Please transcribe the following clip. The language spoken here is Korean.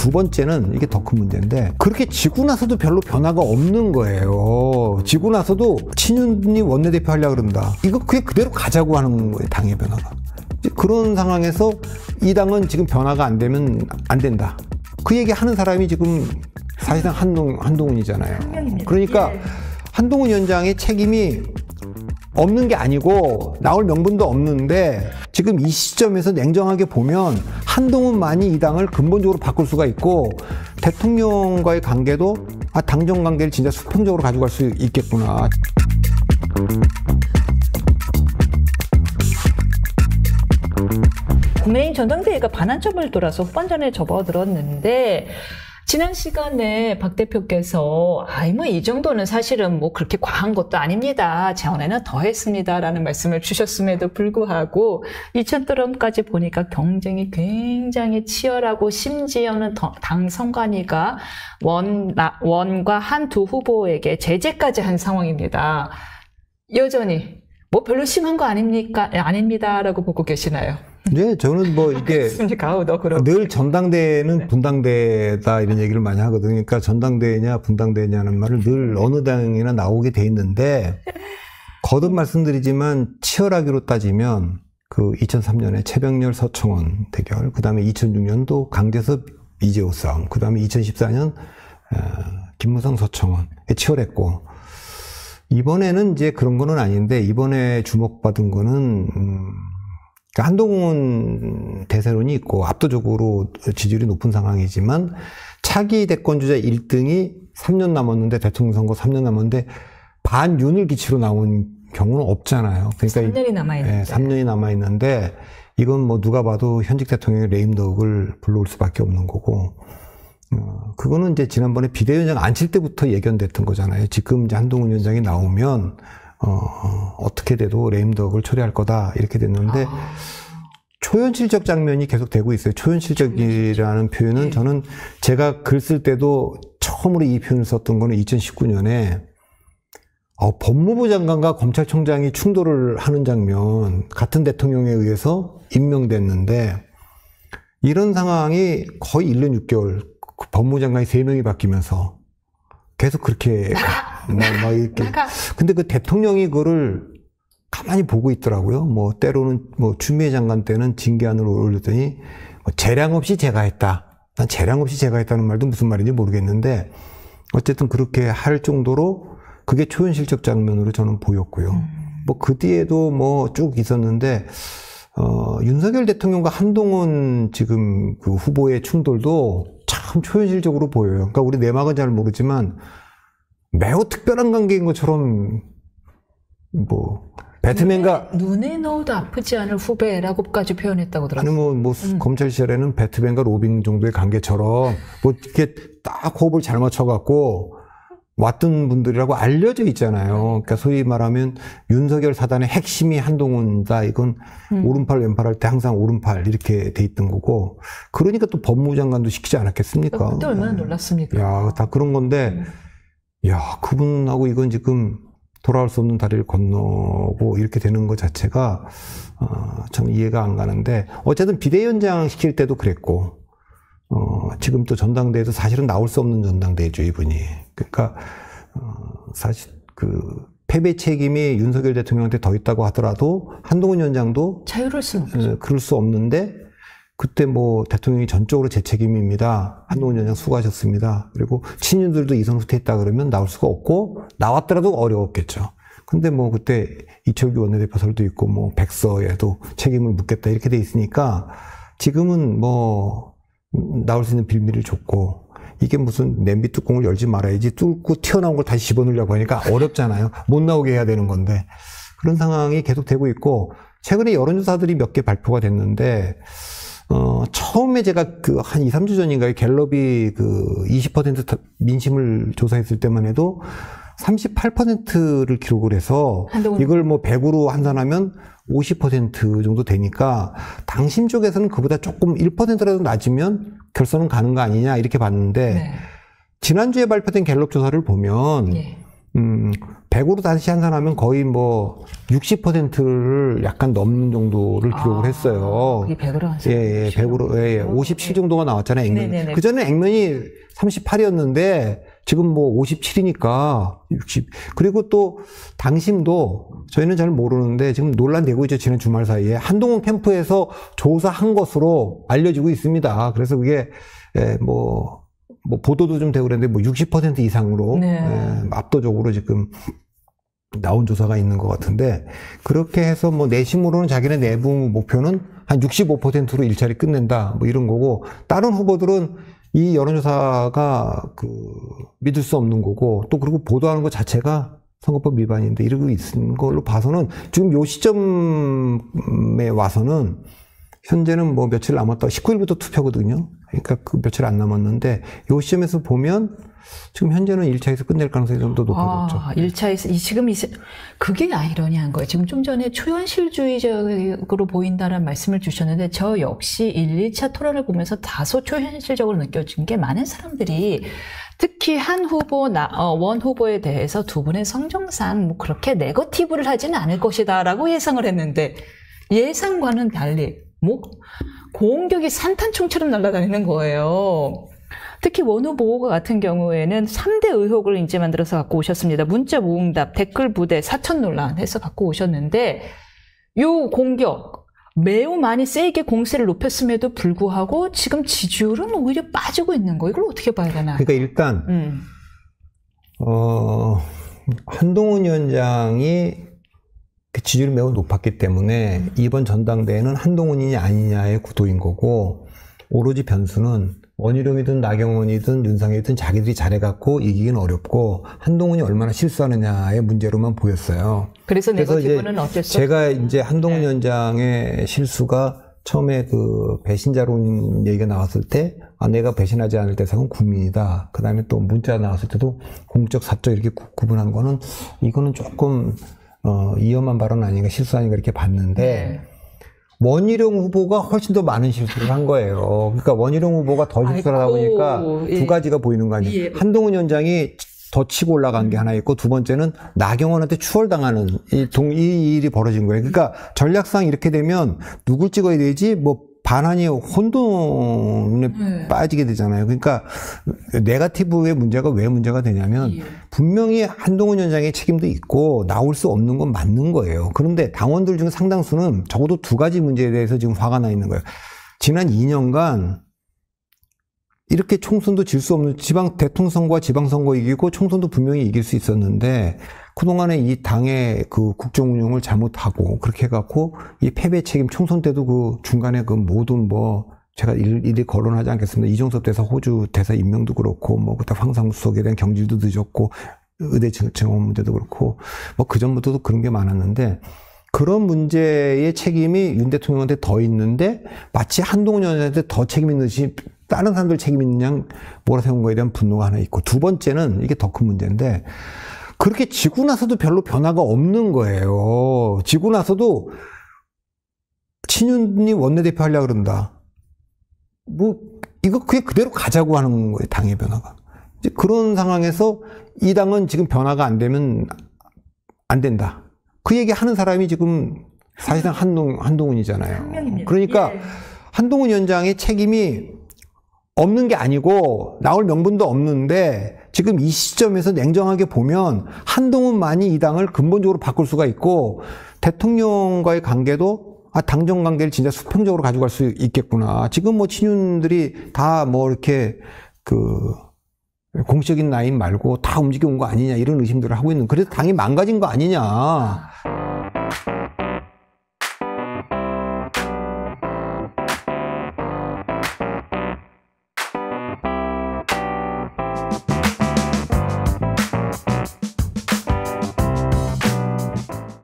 두 번째는 이게 더 큰 문제인데 그렇게 지고 나서도 별로 변화가 없는 거예요. 지고 나서도 친윤이 원내대표 하려고 그런다. 이거 그게 그대로 가자고 하는 거예요. 당의 변화가. 그런 상황에서 이 당은 지금 변화가 안 되면 안 된다. 그 얘기 하는 사람이 지금 사실상 한동훈이잖아요. 그러니까 한동훈 위원장의 책임이 없는 게 아니고 나올 명분도 없는데 지금 이 시점에서 냉정하게 보면 한동훈만이 이 당을 근본적으로 바꿀 수가 있고 대통령과의 관계도 당정 관계를 진짜 수평적으로 가져갈 수 있겠구나. 국민의힘 전당대회가 반환점을 돌아서 후반전에 접어들었는데 지난 시간에 박 대표께서 뭐 이 정도는 사실은 뭐 그렇게 과한 것도 아닙니다. 전에는 더 했습니다라는 말씀을 주셨음에도 불구하고 2,000드럼까지 보니까 경쟁이 굉장히 치열하고 심지어는 당 선관위가 원과 한 두 후보에게 제재까지 한 상황입니다. 여전히 뭐 별로 심한 거 아닙니다라고 보고 계시나요? 네, 저는 뭐 이게 늘 전당대회는 분당대다 이런 얘기를 많이 하거든요. 그러니까 전당대회냐 분당대냐는 말을 늘 어느 당이나 나오게 돼 있는데 거듭 말씀드리지만 치열하기로 따지면 그 2003년에 최병렬 서청원 대결, 그 다음에 2006년도 강재섭 이재호 싸움, 그 다음에 2014년 김무성 서청원 치열했고 이번에는 이제 그런 거는 아닌데 이번에 주목받은 거는 그러니까 한동훈 대세론이 있고 압도적으로 지지율이 높은 상황이지만 차기 대권주자 1등이 3년 남았는데 대통령 선거 3년 남았는데 반윤을 기치로 나온 경우는 없잖아요. 그러니까 3년이 남아있는데. 네, 3년이 남아있는데 이건 뭐 누가 봐도 현직 대통령의 레임덕을 불러올 수밖에 없는 거고 그거는 이제 지난번에 비대위원장 앉힐 때부터 예견됐던 거잖아요. 지금 이제 한동훈 위원장이 나오면 어떻게 돼도 레임덕을 처리할 거다 이렇게 됐는데 초현실적 장면이 계속 되고 있어요. 초현실적이라는 표현은 저는 제가 글 쓸 때도 처음으로 이 표현을 썼던 거는 2019년에 법무부 장관과 검찰총장이 충돌을 하는 장면, 같은 대통령에 의해서 임명됐는데 이런 상황이 거의 1년 6개월 법무부 장관이 3명이 바뀌면서 계속 그렇게 막 이렇게. 근데 그 대통령이 그거를 가만히 보고 있더라고요. 뭐 때로는 뭐 추미애 장관 때는 징계안을 올렸더니 뭐 재량 없이 제가 했다. 난 재량 없이 제가 했다는 말도 무슨 말인지 모르겠는데 어쨌든 그렇게 할 정도로 그게 초현실적 장면으로 저는 보였고요. 뭐 그 뒤에도 뭐 쭉 있었는데 윤석열 대통령과 한동훈 지금 그 후보의 충돌도 참 초현실적으로 보여요. 그러니까 우리 내막은 잘 모르지만 매우 특별한 관계인 것처럼 뭐 배트맨과 눈에 넣어도 아프지 않을 후배라고까지 표현했다고 들었어요. 아니 뭐 검찰 시절에는 배트맨과 로빈 정도의 관계처럼 뭐 이렇게 딱 호흡을 잘 맞춰갖고 왔던 분들이라고 알려져 있잖아요. 그러니까 소위 말하면 윤석열 사단의 핵심이 한동훈이다. 이건 오른팔 왼팔 할 때 항상 오른팔 이렇게 돼 있던 거고. 그러니까 또 법무부 장관도 시키지 않았겠습니까? 그때 얼마나 놀랐습니까? 야, 다 그런 건데 야, 그분하고 이건 지금 돌아올 수 없는 다리를 건너고 이렇게 되는 것 자체가 참 이해가 안 가는데 어쨌든 비대위원장 시킬 때도 그랬고 지금 또 전당대회도 사실은 나올 수 없는 전당대회죠, 이분이. 그러니까 사실 그 패배 책임이 윤석열 대통령한테 더 있다고 하더라도 한동훈 위원장도 자유로울 수는 없죠. 그럴 수 없는데 그때 뭐 대통령이 전적으로 제 책임입니다. 한동훈 위원장 수고하셨습니다. 그리고 친윤들도 이선 후퇴했다 그러면 나올 수가 없고 나왔더라도 어려웠겠죠. 근데 뭐 그때 이철규 원내대표설도 있고 뭐 백서에도 책임을 묻겠다 이렇게 돼 있으니까 지금은 뭐 나올 수 있는 빌미를 줬고 이게 무슨 냄비 뚜껑을 열지 말아야지 뚫고 튀어나온 걸 다시 집어넣으려고 하니까 어렵잖아요. 못 나오게 해야 되는 건데 그런 상황이 계속 되고 있고 최근에 여론조사들이 몇 개 발표가 됐는데 처음에 제가 그 한 2, 3주 전인가에 갤럽이 그 20% 민심을 조사했을 때만 해도 38%를 기록을 해서 이걸 뭐 100으로 환산하면 50% 정도 되니까 당심 쪽에서는 그보다 조금 1%라도 낮으면 결선은 가는 거 아니냐 이렇게 봤는데 지난주에 발표된 갤럽 조사를 보면 100으로 다시 환산하면 거의 뭐 60%를 약간 넘는 정도를 기록을 했어요. 그게 100으로 환산. 예, 100으로, 예, 57 정도가 나왔잖아요, 액면. 그전에 액면이 38이었는데, 지금 뭐 57이니까 60. 그리고 또, 당심도 저희는 잘 모르는데, 지금 논란되고 있죠, 지난 주말 사이에. 한동훈 캠프에서 조사한 것으로 알려지고 있습니다. 그래서 그게, 예, 뭐 보도도 좀 되고 그랬는데, 뭐 60% 이상으로, 네. 예, 압도적으로 지금, 나온 조사가 있는 것 같은데, 그렇게 해서 뭐 내심으로는 자기네 내부 목표는 한 65%로 일자리 끝낸다, 뭐 이런 거고, 다른 후보들은 이 여론조사가 믿을 수 없는 거고, 또 그리고 보도하는 것 자체가 선거법 위반인데 이러고 있는 걸로 봐서는 지금 요 시점에 와서는 현재는 뭐 며칠 남았다, 19일부터 투표거든요. 그러니까 그 며칠 안 남았는데, 요 시점에서 보면 지금 현재는 1차에서 끝낼 가능성이 좀 더 높아졌죠. 1차에서, 그게 아이러니한 거예요. 지금 좀 전에 초현실주의적으로 보인다는 말씀을 주셨는데, 저 역시 1, 2차 토론을 보면서 다소 초현실적으로 느껴진 게, 많은 사람들이 특히 한 후보, 원 후보에 대해서 두 분의 성정상 뭐 그렇게 네거티브를 하지는 않을 것이다라고 예상을 했는데, 예상과는 달리, 공격이 산탄총처럼 날아다니는 거예요. 특히 원 후보 같은 경우에는 3대 의혹을 이제 만들어서 갖고 오셨습니다. 문자 모응답, 댓글 부대, 사천 논란 해서 갖고 오셨는데, 요 공격 매우 많이 세게 공세를 높였음에도 불구하고 지금 지지율은 오히려 빠지고 있는 거, 이걸 어떻게 봐야 되나? 그러니까 일단 한동훈 위원장이 그 지지율이 매우 높았기 때문에 이번 전당대회는 한동훈이냐 아니냐의 구도인 거고, 오로지 변수는 원희룡이든 나경원이든 윤상이든 자기들이 잘해갖고 이기긴 어렵고, 한동훈이 얼마나 실수하느냐의 문제로만 보였어요. 그래서 네거티브는 어땠어요? 제가 이제 한동훈 위원장의 실수가 처음에 배신자론 얘기가 나왔을 때, 내가 배신하지 않을 대상은 국민이다. 그 다음에 또 문자 나왔을 때도 공적, 사적 이렇게 구분한 거는, 이거는 조금 위험한 발언 아닌가, 실수 아닌가 이렇게 봤는데, 네. 원희룡 후보가 훨씬 더 많은 실수를 한 거예요. 그러니까 원희룡 후보가 더 실수를 하다 보니까 두 가지가 보이는 거 아니에요. 한동훈 위원장이 더 치고 올라간 게 하나 있고, 두 번째는 나경원한테 추월당하는 이 일이 벌어진 거예요. 그러니까 전략상 이렇게 되면 누굴 찍어야 되지? 반환이 혼돈에 빠지게 되잖아요. 그러니까 네거티브의 문제가 왜 문제가 되냐면, 분명히 한동훈 위원장의 책임도 있고 나올 수 없는 건 맞는 거예요. 그런데 당원들 중 상당수는 적어도 두 가지 문제에 대해서 지금 화가 나 있는 거예요. 지난 2년간 이렇게 총선도 질 수 없는, 대통령 선거와 지방선거 이기고 총선도 분명히 이길 수 있었는데, 그동안에 이 당의 국정 운영을 잘못하고, 그렇게 해갖고, 이 패배 책임, 총선 때도 중간에 모든 제가 일일이 거론하지 않겠습니다. 이종섭 대사, 호주 대사 임명도 그렇고, 그때 황상수석에 대한 경질도 늦었고, 의대 증원 문제도 그렇고, 그 전부터도 그런 게 많았는데, 그런 문제의 책임이 윤 대통령한테 더 있는데, 마치 한동훈 의원한테 더 책임 있는 듯이 다른 사람들 책임 있느냐 몰아세운 거에 대한 분노가 하나 있고, 두 번째는 이게 더 큰 문제인데, 그렇게 지고 나서도 별로 변화가 없는 거예요. 지고 나서도 친윤이 원내대표 하려고 그런다. 이거 그게 그대로 가자고 하는 거예요, 당의 변화가. 이제 그런 상황에서 이 당은 지금 변화가 안 되면 안 된다. 그 얘기 하는 사람이 지금 사실상 한동훈이잖아요. 그러니까 한동훈 위원장의 책임이 없는 게 아니고 나올 명분도 없는데, 지금 이 시점에서 냉정하게 보면 한동훈만이 이 당을 근본적으로 바꿀 수가 있고, 대통령과의 관계도 당정 관계를 진짜 수평적으로 가져갈 수 있겠구나. 지금 친윤들이 다 이렇게 공식적인 라인 말고 다 움직여 온 거 아니냐, 이런 의심들을 하고 있는, 그래서 당이 망가진 거 아니냐.